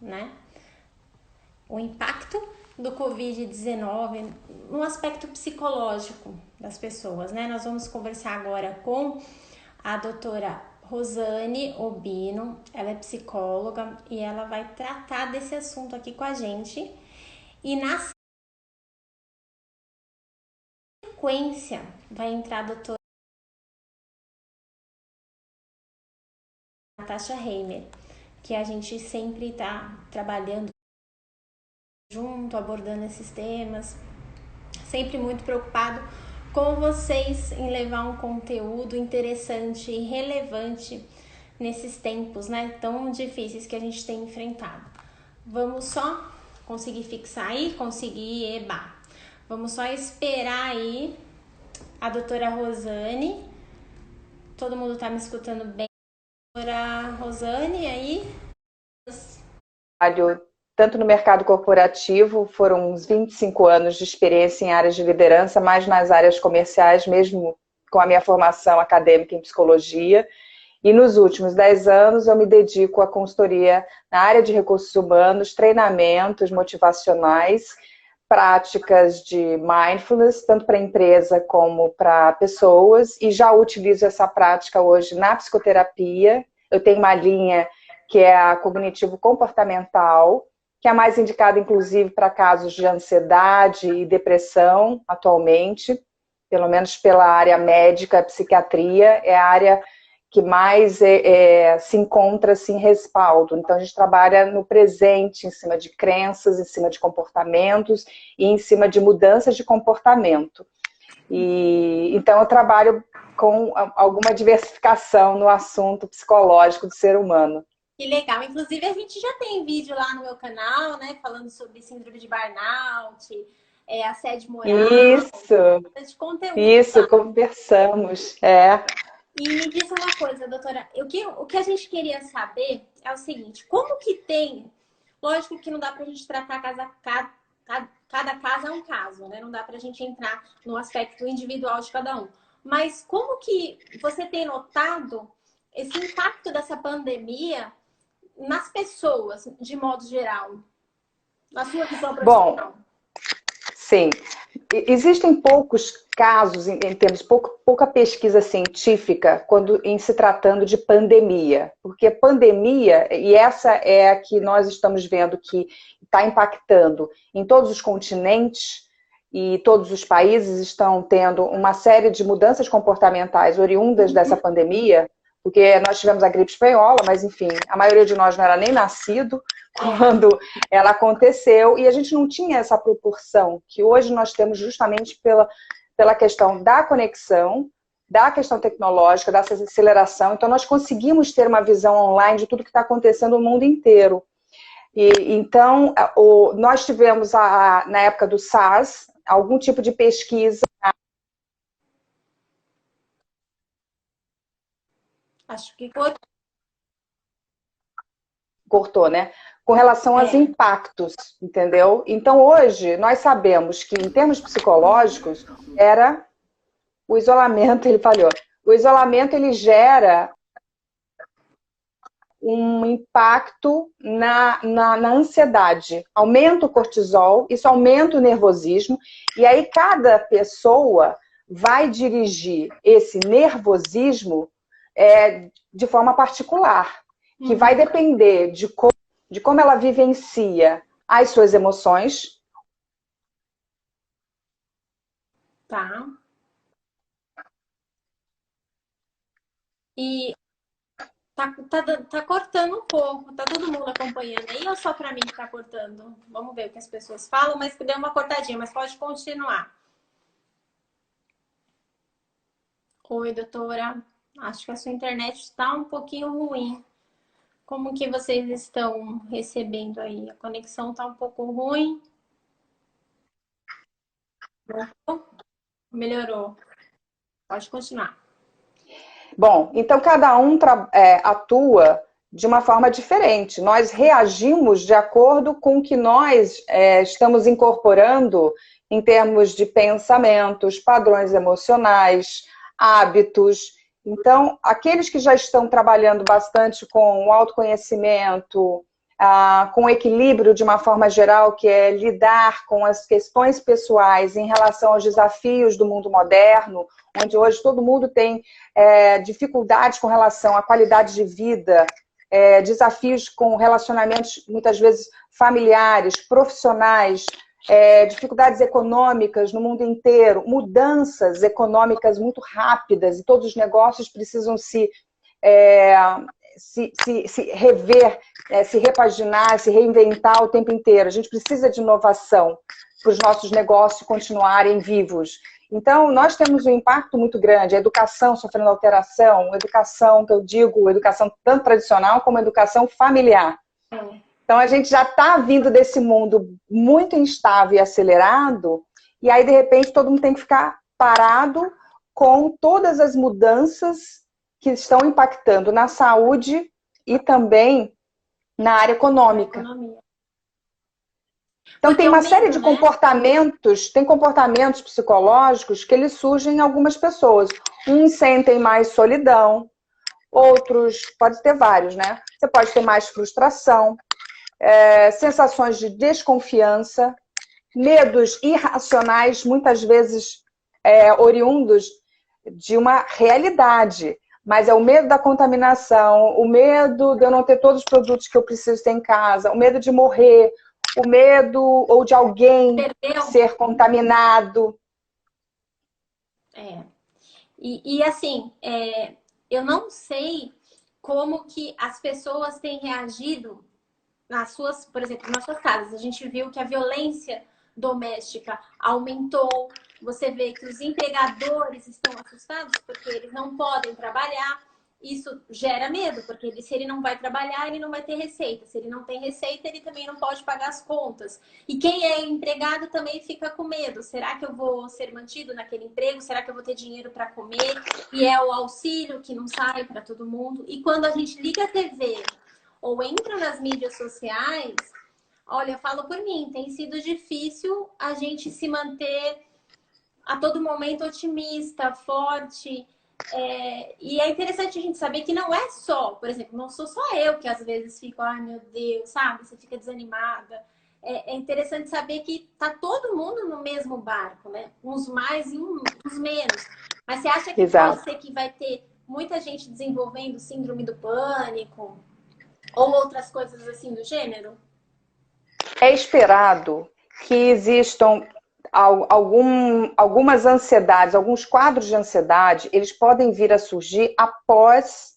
né? O impacto do Covid-19 no aspecto psicológico das pessoas, né? Nós vamos conversar agora com a doutora Rosane Obino, ela é psicóloga e ela vai tratar desse assunto aqui com a gente. E na sequência vai entrar a doutora Natasha Heimer, que a gente sempre está trabalhando junto, abordando esses temas, sempre muito preocupado com vocês em levar um conteúdo interessante e relevante nesses tempos, né, tão difíceis que a gente tem enfrentado. Vamos só conseguir fixar aí, conseguir eba. Vamos só esperar aí a doutora Rosane. Todo mundo tá me escutando bem? Doutora Rosane, aí? Tanto no mercado corporativo, foram uns 25 anos de experiência em áreas de liderança, mais nas áreas comerciais, mesmo com a minha formação acadêmica em psicologia. E nos últimos 10 anos eu me dedico à consultoria na área de recursos humanos, treinamentos motivacionais, práticas de mindfulness, tanto para empresa como para pessoas, e já utilizo essa prática hoje na psicoterapia. Eu tenho uma linha que é a cognitivo-comportamental, que é mais indicada, inclusive, para casos de ansiedade e depressão, atualmente, pelo menos pela área médica, a psiquiatria, é a área que mais se encontra assim, respaldo. Então, a gente trabalha no presente, em cima de crenças, em cima de comportamentos e em cima de mudanças de comportamento. Então, eu trabalho com alguma diversificação no assunto psicológico do ser humano. Que legal. Inclusive, a gente já tem vídeo lá no meu canal, né? Falando sobre síndrome de burnout, assédio moral. Isso, De conteúdo isso, lá. Conversamos. E me diz uma coisa, doutora. O que a gente queria saber é o seguinte. Como que tem... Lógico que não dá pra gente tratar cada caso é um caso, né? Não dá pra gente entrar no aspecto individual de cada um. Mas como que você tem notado esse impacto dessa pandemia nas pessoas, de modo geral, na sua visão Bom, profissional? sim. Existem poucos casos, em termos, pouca pesquisa científica em se tratando de pandemia. Porque pandemia, e essa é a que nós estamos vendo que está impactando em todos os continentes, e todos os países estão tendo uma série de mudanças comportamentais oriundas dessa pandemia, porque nós tivemos a gripe espanhola, mas enfim, a maioria de nós não era nem nascido quando ela aconteceu, e a gente não tinha essa proporção que hoje nós temos justamente pela questão da conexão, da questão tecnológica, dessa aceleração. Então, nós conseguimos ter uma visão online de tudo que está acontecendo no mundo inteiro. Então, nós tivemos, na época do SARS, algum tipo de pesquisa. Acho que cortou, né? Com relação aos impactos, entendeu? Então, hoje, nós sabemos que, em termos psicológicos, era o isolamento, ele falhou. O isolamento, ele gera um impacto na ansiedade. Aumenta o cortisol, isso aumenta o nervosismo, e aí cada pessoa vai dirigir esse nervosismo de forma particular, que vai depender de como ela vivencia as suas emoções. tá. E tá cortando um pouco. Tá todo mundo acompanhando aí ou só pra mim que tá cortando? Vamos ver o que as pessoas falam, mas deu uma cortadinha, mas pode continuar. Oi, doutora. Acho que a sua internet está um pouquinho ruim. Como que vocês estão recebendo aí? A conexão tá um pouco ruim? Melhorou. Pode continuar. Bom, então cada um atua de uma forma diferente. Nós reagimos de acordo com o que nós estamos incorporando em termos de pensamentos, padrões emocionais, hábitos. Então, aqueles que já estão trabalhando bastante com o autoconhecimento, com equilíbrio de uma forma geral, que é lidar com as questões pessoais em relação aos desafios do mundo moderno, onde hoje todo mundo tem dificuldades com relação à qualidade de vida, desafios com relacionamentos, muitas vezes, familiares, profissionais, dificuldades econômicas no mundo inteiro, mudanças econômicas muito rápidas, e todos os negócios precisam se rever, se repaginar, se reinventar o tempo inteiro. A gente precisa de inovação para os nossos negócios continuarem vivos. Então, nós temos um impacto muito grande, a educação sofrendo alteração, educação, que eu digo, educação tanto tradicional como educação familiar. Então, a gente já está vindo desse mundo muito instável e acelerado, e aí, de repente, todo mundo tem que ficar parado com todas as mudanças que estão impactando na saúde e também na área econômica. Então, tem uma série de comportamentos, tem comportamentos psicológicos que eles surgem em algumas pessoas. Uns sentem mais solidão, outros, pode ter vários, né? Você pode ter mais frustração, sensações de desconfiança, medos irracionais, muitas vezes oriundos de uma realidade. Mas é o medo da contaminação, o medo de eu não ter todos os produtos que eu preciso ter em casa, o medo de morrer, o medo ou de alguém ser contaminado. E assim, eu não sei como que as pessoas têm reagido nas suas, por exemplo, nas suas casas. A gente viu que a violência doméstica aumentou. Você vê que os empregadores estão assustados porque eles não podem trabalhar. Isso gera medo, porque se ele não vai trabalhar, ele não vai ter receita. Se ele não tem receita, ele também não pode pagar as contas. E quem é empregado também fica com medo. Será que eu vou ser mantido naquele emprego? Será que eu vou ter dinheiro para comer? E é o auxílio que não sai para todo mundo. E quando a gente liga a TV ou entra nas mídias sociais, olha, eu falo por mim, tem sido difícil a gente se manter a todo momento otimista, forte. E é interessante a gente saber que não é só, por exemplo, não sou só eu que às vezes fico, ai meu Deus, sabe? Você fica desanimada. É interessante saber que tá todo mundo no mesmo barco, né? Uns mais e uns menos. Mas você acha que pode ser que vai ter muita gente desenvolvendo síndrome do pânico ou outras coisas assim do gênero? É esperado que existam algumas ansiedades, alguns quadros de ansiedade, eles podem vir a surgir após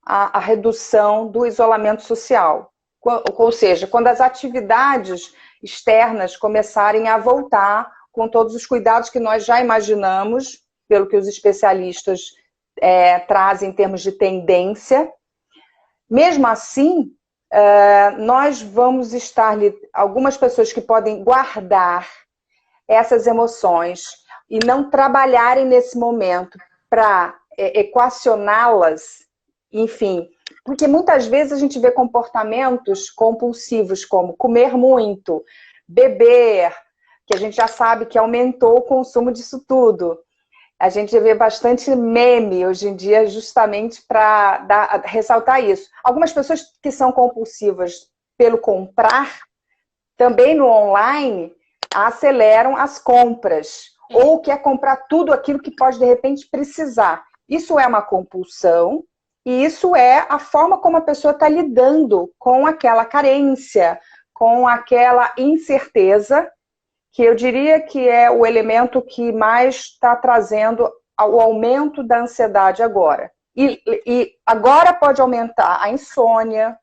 a redução do isolamento social. Ou seja, quando as atividades externas começarem a voltar com todos os cuidados que nós já imaginamos, pelo que os especialistas trazem em termos de tendência. Mesmo assim, nós vamos estar... Algumas pessoas que podem guardar essas emoções e não trabalharem nesse momento para equacioná-las, enfim, porque muitas vezes a gente vê comportamentos compulsivos como comer muito, beber, que a gente já sabe que aumentou o consumo disso tudo. A gente vê bastante meme hoje em dia justamente para ressaltar isso. Algumas pessoas que são compulsivas pelo comprar, também no online, aceleram as compras, ou quer comprar tudo aquilo que pode, de repente, precisar. Isso é uma compulsão, e isso é a forma como a pessoa está lidando com aquela carência, com aquela incerteza, que eu diria que é o elemento que mais está trazendo o aumento da ansiedade agora. E agora pode aumentar a insônia,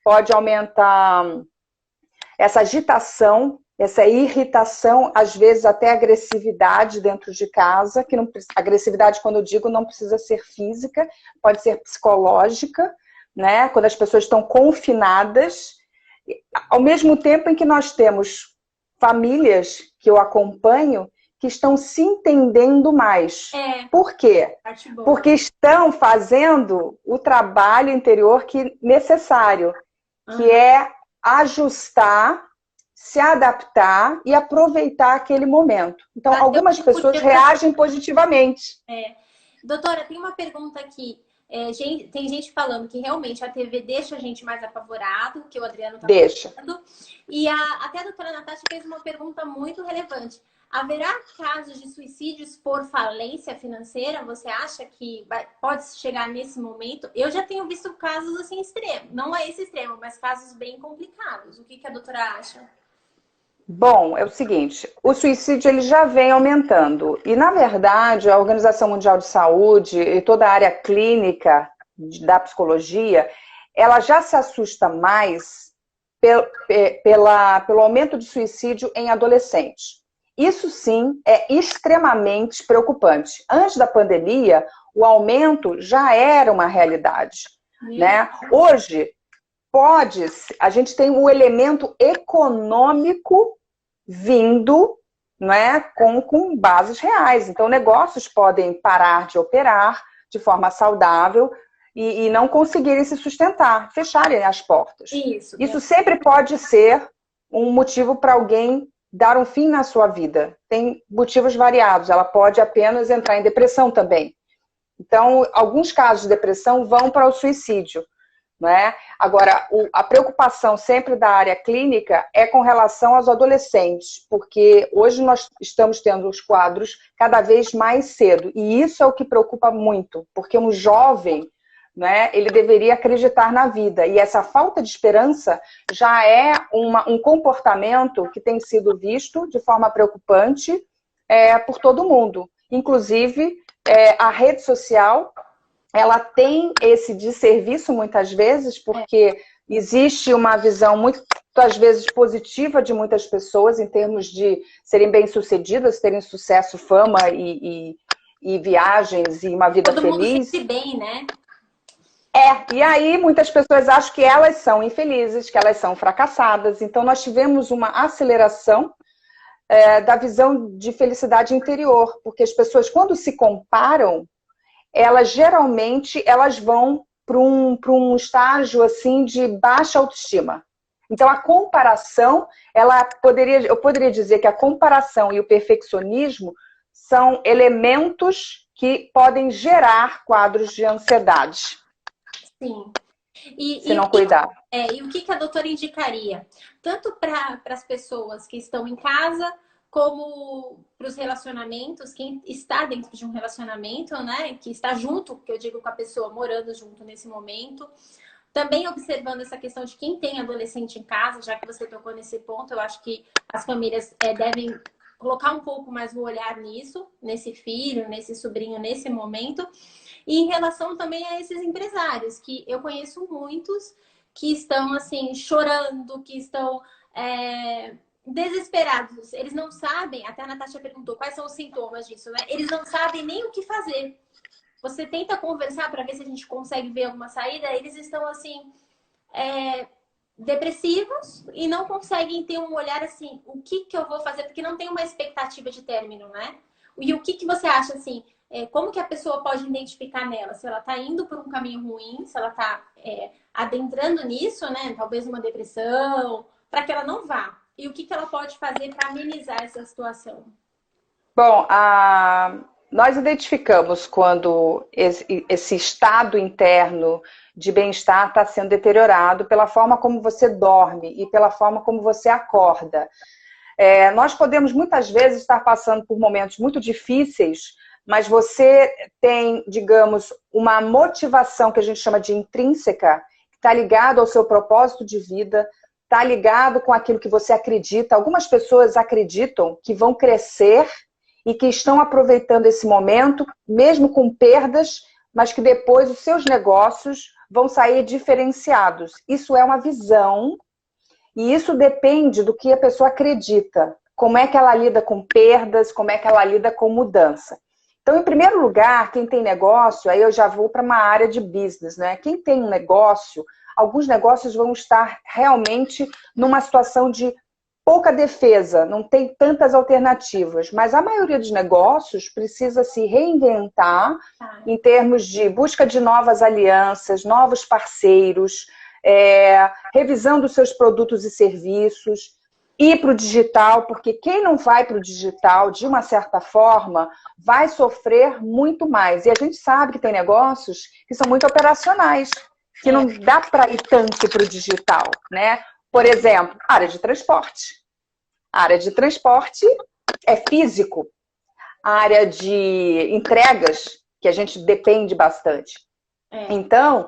pode aumentar essa agitação, essa irritação, às vezes até agressividade dentro de casa, que não, agressividade, quando eu digo, não precisa ser física, pode ser psicológica, né? Quando as pessoas estão confinadas, ao mesmo tempo em que nós temos famílias que eu acompanho que estão se entendendo mais. Por quê? Porque estão fazendo o trabalho interior necessário, que é ajustar, se adaptar e aproveitar aquele momento. Então, algumas pessoas reagem positivamente. Doutora, tem uma pergunta aqui. Tem gente falando que realmente a TV deixa a gente mais apavorado, que o Adriano está Deixa. falando. E até a doutora Natasha fez uma pergunta muito relevante. Haverá casos de suicídios por falência financeira? Você acha que pode chegar nesse momento? Eu já tenho visto casos assim extremos. Não é esse extremo, mas casos bem complicados. O que a doutora acha? Bom, é o seguinte, o suicídio ele já vem aumentando e, na verdade, a Organização Mundial de Saúde e toda a área clínica da psicologia, ela já se assusta mais pelo aumento de suicídio em adolescentes. Isso sim é extremamente preocupante. Antes da pandemia, o aumento já era uma realidade, né? Hoje, a gente tem o elemento econômico vindo, né, com bases reais. Então, negócios podem parar de operar de forma saudável e não conseguirem se sustentar, fecharem as portas. Isso sempre pode ser um motivo para alguém dar um fim na sua vida. Tem motivos variados. Ela pode apenas entrar em depressão também. Então, alguns casos de depressão vão para o suicídio. Né? Agora, a preocupação sempre da área clínica é com relação aos adolescentes, porque hoje nós estamos tendo os quadros cada vez mais cedo, e isso é o que preocupa muito, porque um jovem, né, ele deveria acreditar na vida, e essa falta de esperança já é um comportamento que tem sido visto de forma preocupante por todo mundo, inclusive a rede social. Ela tem esse desserviço muitas vezes, porque existe uma visão muitas vezes positiva de muitas pessoas em termos de serem bem-sucedidas, terem sucesso, fama e viagens e uma vida feliz. Todo mundo se bem, né? E aí muitas pessoas acham que elas são infelizes, que elas são fracassadas. Então nós tivemos uma aceleração da visão de felicidade interior, porque as pessoas, quando se comparam, geralmente vão para um estágio assim de baixa autoestima. Então a comparação, eu poderia dizer que a comparação e o perfeccionismo são elementos que podem gerar quadros de ansiedade. Sim. Se não cuidar. E o que a doutora indicaria? Tanto para as pessoas que estão em casa, como para os relacionamentos, quem está dentro de um relacionamento, né? Que está junto, que eu digo com a pessoa, morando junto nesse momento. Também observando essa questão de quem tem adolescente em casa, já que você tocou nesse ponto, eu acho que as famílias devem colocar um pouco mais o olhar nisso, nesse filho, nesse sobrinho, nesse momento. E em relação também a esses empresários, que eu conheço muitos que estão, assim, chorando, que estão desesperados. Eles não sabem, até a Natasha perguntou quais são os sintomas disso, né? Eles não sabem nem o que fazer. Você tenta conversar para ver se a gente consegue ver alguma saída, eles estão, assim, depressivos e não conseguem ter um olhar assim, o que eu vou fazer? Porque não tem uma expectativa de término, né? E o que você acha, assim, como que a pessoa pode identificar nela? Se ela está indo por um caminho ruim, se ela está adentrando nisso, né? Talvez uma depressão, para que ela não vá. E o que ela pode fazer para amenizar essa situação? Bom, nós identificamos quando esse estado interno de bem-estar está sendo deteriorado pela forma como você dorme e pela forma como você acorda. Nós podemos muitas vezes estar passando por momentos muito difíceis, mas você tem, digamos, uma motivação que a gente chama de intrínseca, que está ligado ao seu propósito de vida, está ligado com aquilo que você acredita. Algumas pessoas acreditam que vão crescer e que estão aproveitando esse momento, mesmo com perdas, mas que depois os seus negócios vão sair diferenciados. Isso é uma visão e isso depende do que a pessoa acredita. Como é que ela lida com perdas, como é que ela lida com mudança. Então, em primeiro lugar, quem tem negócio, aí eu já vou para uma área de business, né? Quem tem um negócio, alguns negócios vão estar realmente numa situação de pouca defesa, não tem tantas alternativas, mas a maioria dos negócios precisa se reinventar em termos de busca de novas alianças, novos parceiros, revisão dos seus produtos e serviços. ir para o digital, porque quem não vai para o digital, de uma certa forma, vai sofrer muito mais. E a gente sabe que tem negócios que são muito operacionais, que não dá para ir tanto para o digital, né? Por exemplo, área de transporte. A área de transporte é físico. A área de entregas, que a gente depende bastante. Então,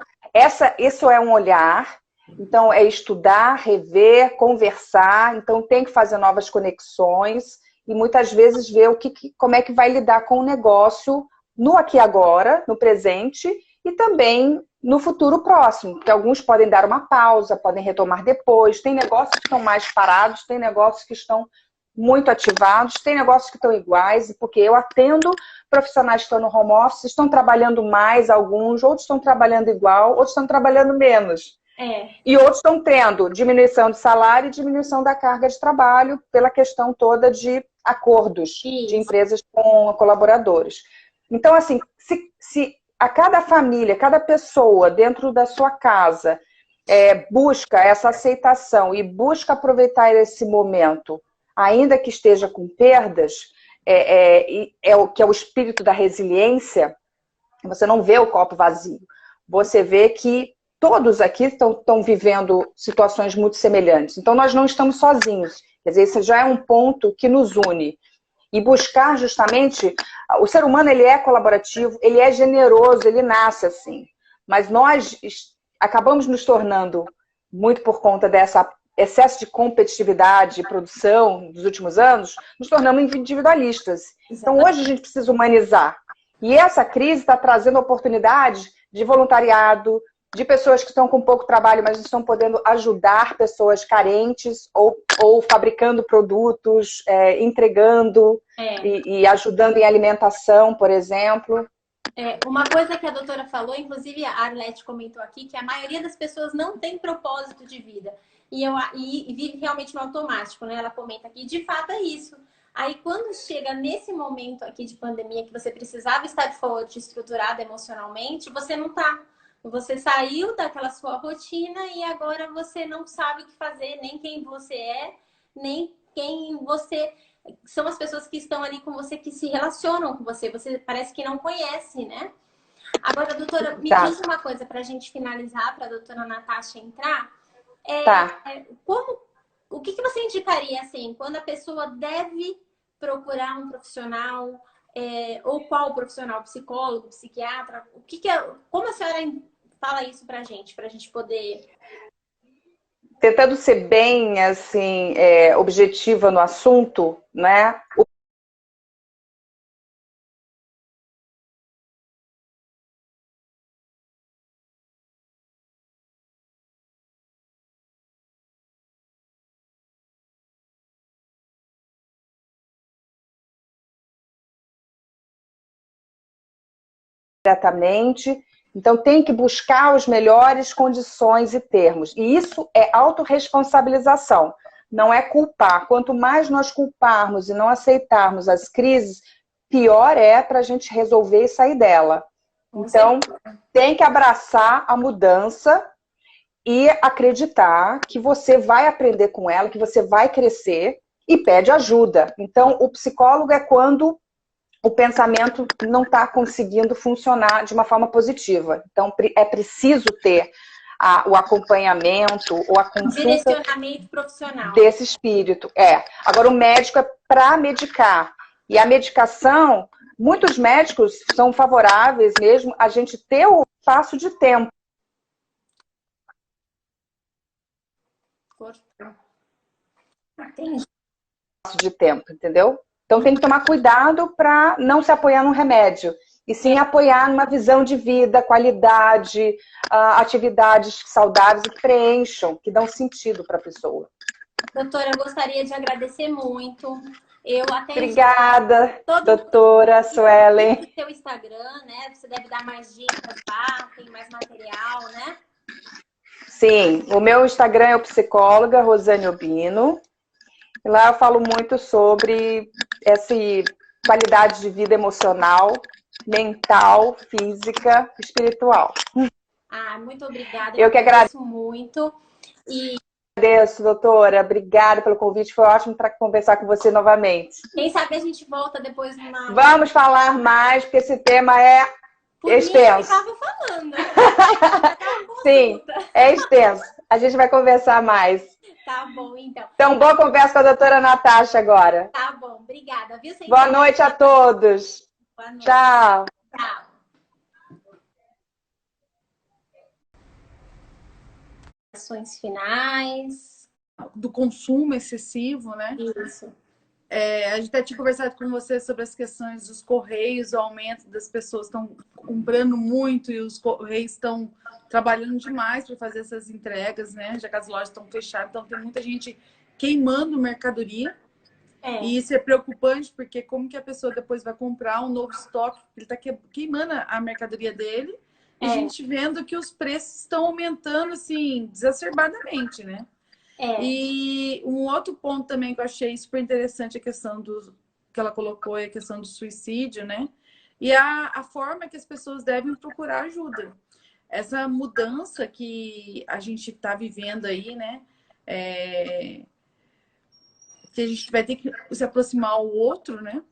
isso é um olhar. Então, é estudar, rever, conversar. Então, tem que fazer novas conexões e muitas vezes ver como é que vai lidar com o negócio no aqui e agora, no presente e também no futuro próximo. Porque alguns podem dar uma pausa, podem retomar depois. Tem negócios que estão mais parados, tem negócios que estão muito ativados, tem negócios que estão iguais, porque eu atendo profissionais que estão no home office, estão trabalhando mais alguns, outros estão trabalhando igual, outros estão trabalhando menos. E outros estão tendo diminuição de salário e diminuição da carga de trabalho pela questão toda de acordos de empresas com colaboradores. Então, assim, se a cada família, cada pessoa dentro da sua casa busca essa aceitação e busca aproveitar esse momento, ainda que esteja com perdas, o que é o espírito da resiliência, você não vê o copo vazio. Você vê que todos aqui estão vivendo situações muito semelhantes. Então, nós não estamos sozinhos. Quer dizer, esse já é um ponto que nos une. E buscar justamente... O ser humano, ele é colaborativo, ele é generoso, ele nasce assim. Mas nós acabamos nos tornando, muito por conta dessa excesso de competitividade e produção dos últimos anos, nos tornamos individualistas. Então, hoje a gente precisa humanizar. E essa crise está trazendo oportunidades de voluntariado, de pessoas que estão com pouco trabalho, mas estão podendo ajudar pessoas carentes ou fabricando produtos, entregando e ajudando em alimentação, por exemplo. Uma coisa que a doutora falou, inclusive a Arlete comentou aqui, que a maioria das pessoas não tem propósito de vida e vive realmente no automático, né? Ela comenta aqui, de fato é isso. Aí quando chega nesse momento aqui de pandemia que você precisava estar forte, estruturada emocionalmente, você não tá. Você saiu daquela sua rotina e agora você não sabe o que fazer, nem quem você é, nem quem você... São as pessoas que estão ali com você, que se relacionam com você. Você parece que não conhece, né? Agora, doutora, me diz uma coisa para a gente finalizar, para a doutora Natasha entrar. O que você indicaria, assim, quando a pessoa deve procurar um profissional, ou qual profissional? Psicólogo, psiquiatra? Como a senhora fala isso para a gente poder... Tentando ser bem, assim, objetiva no assunto, né? Diretamente, então tem que buscar as melhores condições e termos. E isso é autorresponsabilização, não é culpar. Quanto mais nós culparmos e não aceitarmos as crises, pior é para a gente resolver e sair dela. Então, tem que abraçar a mudança e acreditar que você vai aprender com ela, que você vai crescer e pede ajuda. Então, o psicólogo é quando o pensamento não está conseguindo funcionar de uma forma positiva. Então, é preciso ter o acompanhamento ou a consulta... Direcionamento profissional. Desse espírito. Agora, o médico é para medicar. E a medicação, muitos médicos são favoráveis mesmo a gente ter o espaço de tempo. Entendi. De tempo, entendeu? Então tem que tomar cuidado para não se apoiar num remédio, e sim apoiar numa visão de vida, qualidade, atividades saudáveis e que preencham, que dão sentido para a pessoa. Doutora, eu gostaria de agradecer muito. Obrigada, doutora Suelen. Tem seu Instagram, né? Você deve dar mais dicas lá, tem mais material, né? Sim, o meu Instagram é o psicóloga Rosane Obino. Lá eu falo muito sobre essa qualidade de vida emocional, mental, física, espiritual. Muito obrigada. Eu que agradeço muito. E Agradeço, doutora. Obrigada pelo convite. Foi ótimo para conversar com você novamente. Quem sabe a gente volta depois numa... Vamos falar mais, porque esse tema é extenso. Por mim, eu ficava falando. Sim, é extenso. A gente vai conversar mais. Tá bom, então. Então, boa conversa com a doutora Natasha agora. Tá bom, obrigada. Viu? Boa noite a todos. Boa noite. Tchau. Tchau. Ações finais. Do consumo excessivo, né? Isso. A gente até tinha conversado com você sobre as questões dos correios, o aumento das pessoas estão comprando muito e os correios estão trabalhando demais para fazer essas entregas, né? Já que as lojas estão fechadas, então tem muita gente queimando mercadoria. E isso é preocupante, porque como que a pessoa depois vai comprar um novo estoque? Ele está queimando a mercadoria dele e a gente vendo que os preços estão aumentando, assim, exacerbadamente, né? E um outro ponto também que eu achei super interessante, a questão que ela colocou, é a questão do suicídio, né? E a forma que as pessoas devem procurar ajuda. Essa mudança que a gente está vivendo aí, né? Que a gente vai ter que se aproximar ao outro, né?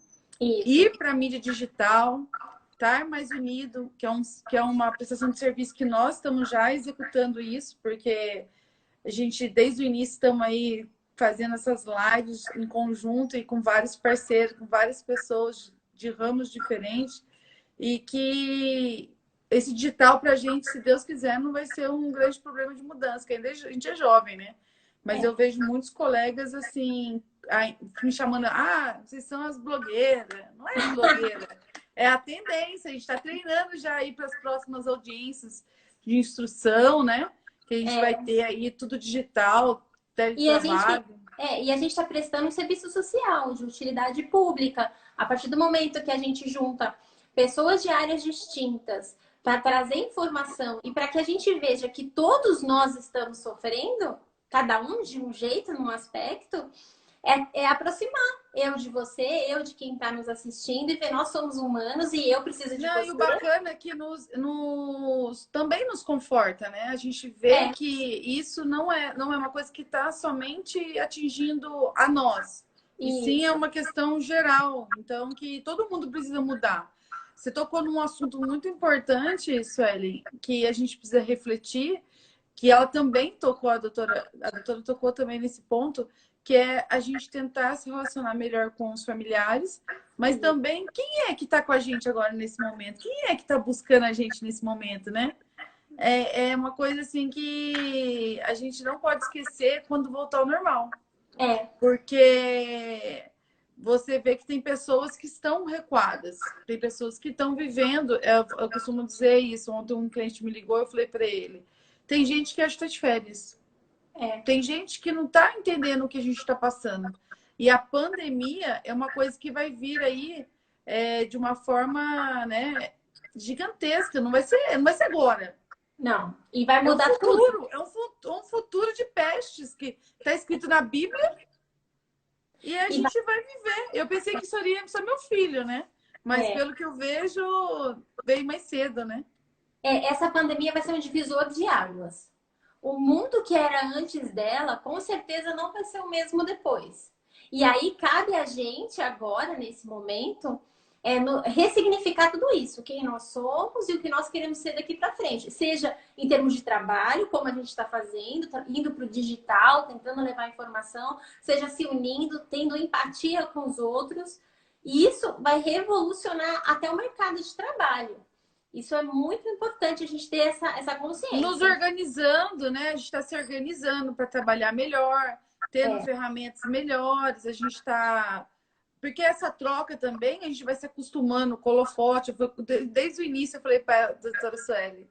Isso. Ir para a mídia digital, estar mais unido, que é uma prestação de serviço que nós estamos já executando isso, porque a gente, desde o início, estamos aí fazendo essas lives em conjunto e com vários parceiros, com várias pessoas de ramos diferentes, e que esse digital para a gente, se Deus quiser, não vai ser um grande problema de mudança, porque ainda a gente é jovem, né? Mas eu vejo muitos colegas, assim, me chamando, vocês são as blogueiras. Não é blogueira, é a tendência. A gente está treinando já aí para as próximas audiências de instrução, né? Que a gente vai ter aí tudo digital, teletrabalho. E a gente está prestando um serviço social, de utilidade pública. A partir do momento que a gente junta pessoas de áreas distintas para trazer informação e para que a gente veja que todos nós estamos sofrendo, cada um de um jeito, num aspecto, é aproximar eu de você, eu de quem está nos assistindo e ver nós somos humanos e eu preciso de você. E o bacana é que também nos conforta, né? A gente vê que isso não é uma coisa que está somente atingindo a nós. E sim, é uma questão geral. Então, que todo mundo precisa mudar. Você tocou num assunto muito importante, Sueli, que a gente precisa refletir, que ela também tocou, a doutora tocou também nesse ponto, que é a gente tentar se relacionar melhor com os familiares, mas também quem é que está com a gente agora nesse momento? Quem é que está buscando a gente nesse momento, né? É uma coisa assim que a gente não pode esquecer quando voltar ao normal. Porque você vê que tem pessoas que estão recuadas, tem pessoas que estão vivendo. Eu costumo dizer isso. Ontem um cliente me ligou, eu falei para ele: tem gente que acha que está de férias. Tem gente que não está entendendo o que a gente está passando. E a pandemia é uma coisa que vai vir aí de uma forma, né, gigantesca. Não vai ser agora. Não. E vai mudar tudo. É um futuro de pestes que está escrito na Bíblia e a gente vai viver. Eu pensei que isso iria só meu filho, né? Mas pelo que eu vejo, veio mais cedo, né? Essa pandemia vai ser um divisor de águas. O mundo que era antes dela, com certeza não vai ser o mesmo depois. E aí cabe a gente agora, nesse momento, ressignificar tudo isso. Quem nós somos e o que nós queremos ser daqui para frente. Seja em termos de trabalho, como a gente está fazendo, indo para o digital, tentando levar informação, seja se unindo, tendo empatia com os outros. E isso vai revolucionar até o mercado de trabalho. Isso é muito importante a gente ter essa consciência. Nos organizando, né? A gente está se organizando para trabalhar melhor, tendo ferramentas melhores, a gente está... Porque essa troca também, a gente vai se acostumando com o holofote. Desde o início eu falei para a doutora Sueli,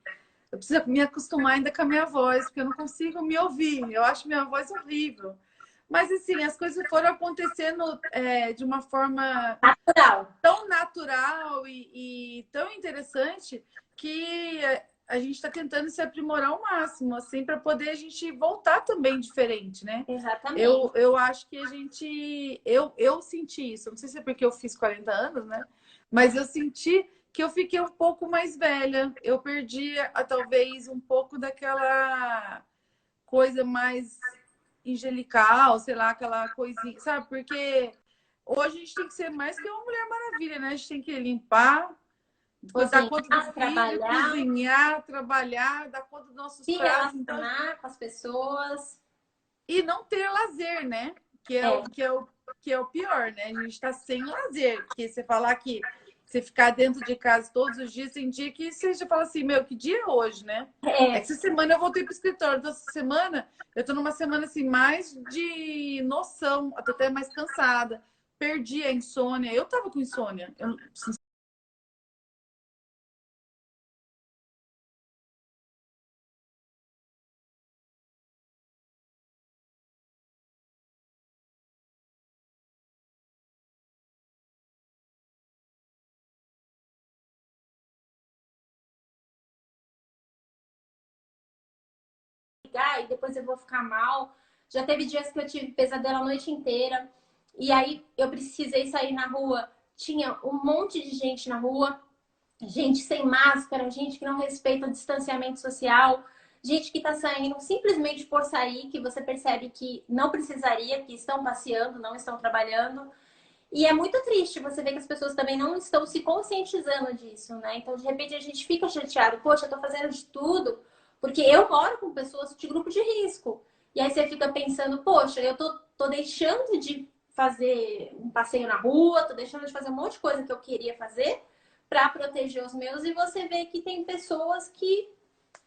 eu preciso me acostumar ainda com a minha voz, porque eu não consigo me ouvir. Eu acho minha voz horrível. Mas, assim, as coisas foram acontecendo de uma forma tão natural e tão interessante que a gente está tentando se aprimorar ao máximo, assim, para poder a gente voltar também diferente, né? Exatamente. Eu acho que a gente... Eu senti isso. Não sei se é porque eu fiz 40 anos, né? Mas eu senti que eu fiquei um pouco mais velha. Eu perdi, talvez, um pouco daquela coisa mais angelical, sei lá, aquela coisinha, sabe? Porque hoje a gente tem que ser mais que uma Mulher Maravilha, né? A gente tem que limpar, dar conta do Cozinhar, filho, trabalhar, cozinhar, trabalhar, dar conta dos nossos se pratos. Então, relacionar com as pessoas. e não ter lazer, né? Que é, É, que é o pior, né? A gente está sem lazer. Porque você falar que você ficar dentro de casa todos os dias, tem dia que você já fala assim, meu, que dia é hoje, né? É que essa semana eu voltei para o escritório. Então, essa semana, eu estou numa semana assim, mais de noção, eu tô até mais cansada. Perdi a insônia. Eu tava com insônia. Eu, ligar e depois eu vou ficar mal. Já teve dias que eu tive pesadelo a noite inteira. E aí eu precisei sair na rua. Tinha um monte de gente na rua, gente sem máscara, gente que não respeita o distanciamento social, gente que está saindo simplesmente por sair, que você percebe que não precisaria, que estão passeando, não estão trabalhando. E é muito triste você ver que as pessoas também não estão se conscientizando disso, né? Então, de repente, a gente fica chateado, poxa, eu tô fazendo de tudo, porque eu moro com pessoas de grupo de risco. E aí você fica pensando, poxa, tô deixando de fazer um passeio na rua, tô deixando de fazer um monte de coisa que eu queria fazer para proteger os meus, e você vê que tem pessoas que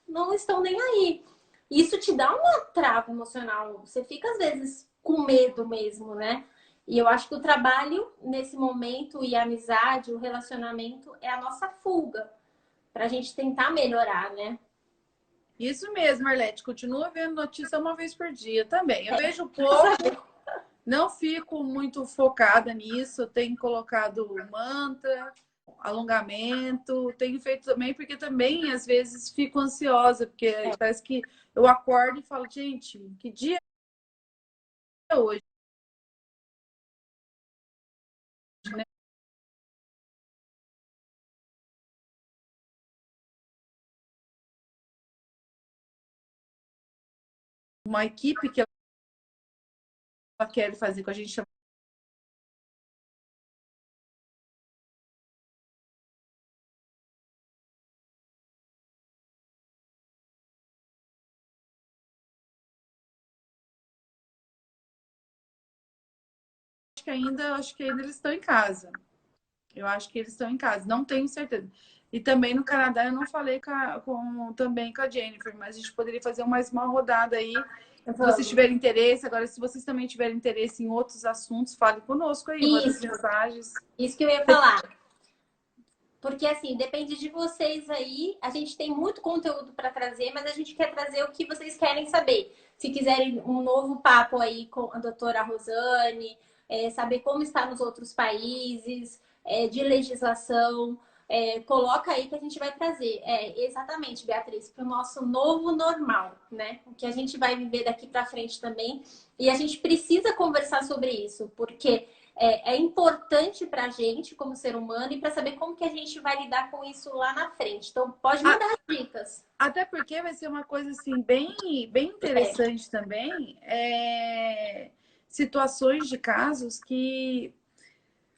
não estão nem aí. Isso te dá uma trava emocional. Você fica, às vezes, com medo mesmo, né? E eu acho que o trabalho, nesse momento, e a amizade, o relacionamento, é a nossa fuga para a gente tentar melhorar, né? isso mesmo, Arlete. Continua vendo notícia uma vez por dia também. Eu vejo pouco, não fico muito focada nisso. Eu tenho colocado mantra, alongamento, tenho feito também, porque também às vezes fico ansiosa, porque parece que eu acordo e falo, gente, que dia é hoje, né? Uma equipe que ela quer fazer com a gente. Acho que ainda eles estão em casa. Eu acho que eles estão em casa, não tenho certeza. E também no Canadá eu não falei também com a Jennifer, mas a gente poderia fazer mais uma rodada aí. Se vocês Vamos. tiverem interesse, agora se vocês também tiverem interesse em outros assuntos, fale conosco aí, manda Isso, mensagens. isso que eu ia falar. Porque assim, depende de vocês aí. A gente tem muito conteúdo para trazer, mas a gente quer trazer o que vocês querem saber. Se quiserem um novo papo aí com a doutora Rosane, saber como está nos outros países, de legislação, coloca aí que a gente vai trazer. Exatamente, Beatriz, para o nosso novo normal, né? O que a gente vai viver daqui para frente também. E a gente precisa conversar sobre isso, porque é importante para a gente como ser humano e para saber como que a gente vai lidar com isso lá na frente. Então, pode mandar dicas. Até porque vai ser uma coisa assim bem interessante também. Situações de casos que,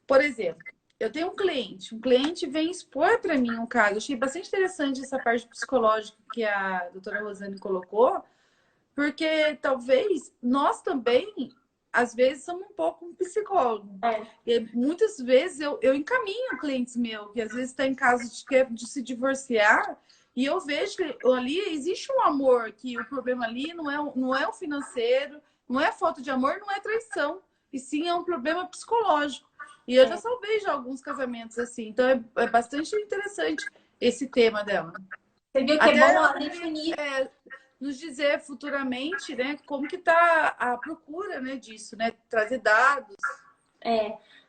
por exemplo, eu tenho um cliente vem expor para mim um caso. Eu achei bastante interessante essa parte psicológica que a doutora Rosane colocou, porque talvez nós também, às vezes, somos um pouco um psicólogo. É, E muitas vezes eu encaminho clientes meus, que às vezes está em caso de se divorciar, e eu vejo que ali existe um amor, que o problema ali não é o financeiro, não é falta de amor, não é traição, e sim é um problema psicológico. E eu já salvei já alguns casamentos assim, então é bastante interessante esse tema dela. você viu que é Até bom ela a definir. nos dizer futuramente, né, como que está a procura, né, disso, né, trazer dados.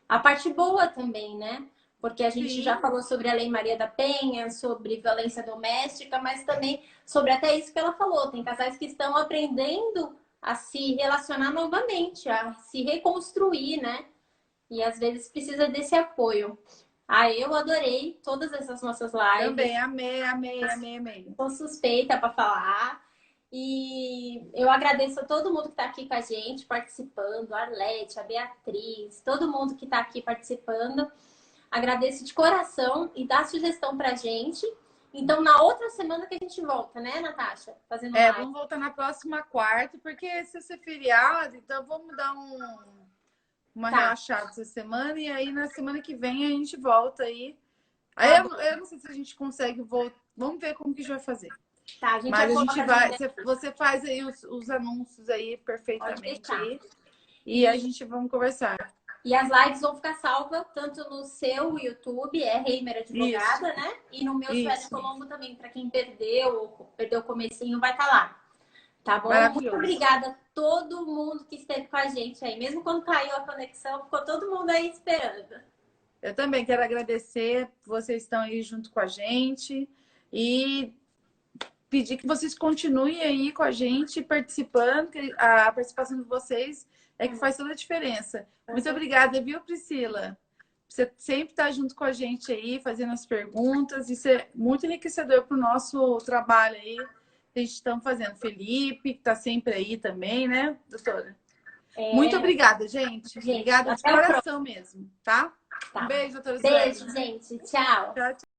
A parte boa também, né? Porque a gente já Sim, falou sobre a Lei Maria da Penha, sobre violência doméstica, mas também sobre até isso que ela falou. Tem casais que estão aprendendo a se relacionar novamente, a se reconstruir, né? E às vezes precisa desse apoio. Eu adorei todas essas nossas lives. também, amei, amei, amei, amei. Sou suspeita para falar. E eu agradeço a todo mundo que está aqui com a gente, participando, a Arlete, a Beatriz, todo mundo que está aqui participando. Agradeço de coração e dá sugestão pra gente. Então, na outra semana que a gente volta, né, Natasha? Fazendo live. Vamos voltar na próxima quarta, porque esse é feriado, então vamos dar uma relaxada essa semana e aí na semana que vem a gente volta aí. Aí eu não sei se a gente consegue voltar. Vamos ver como que a gente vai fazer. Tá, a gente Mas a gente vai. Você faz aí os anúncios aí perfeitamente aí, e a gente vamos conversar. E as lives vão ficar salvas tanto no seu YouTube, Reimer Advogada, né? E no meu Sueli Colombo também, para quem perdeu o comecinho, vai estar lá. Tá bom? Muito obrigada a todo mundo que esteve com a gente aí. Mesmo quando caiu a conexão, ficou todo mundo aí esperando. Eu também quero agradecer, vocês estão aí junto com a gente e pedir que vocês continuem aí com a gente participando, que a participação de vocês é que faz toda a diferença. Muito obrigada, viu, Priscila? Você sempre está junto com a gente aí, fazendo as perguntas. Isso é muito enriquecedor para o nosso trabalho aí que a gente está fazendo. Felipe, que está sempre aí também, né, doutora? Muito obrigada, gente. Obrigada de coração mesmo, tá? Um beijo, doutora Sueli. Beijo, gente. Tchau. Tchau, tchau.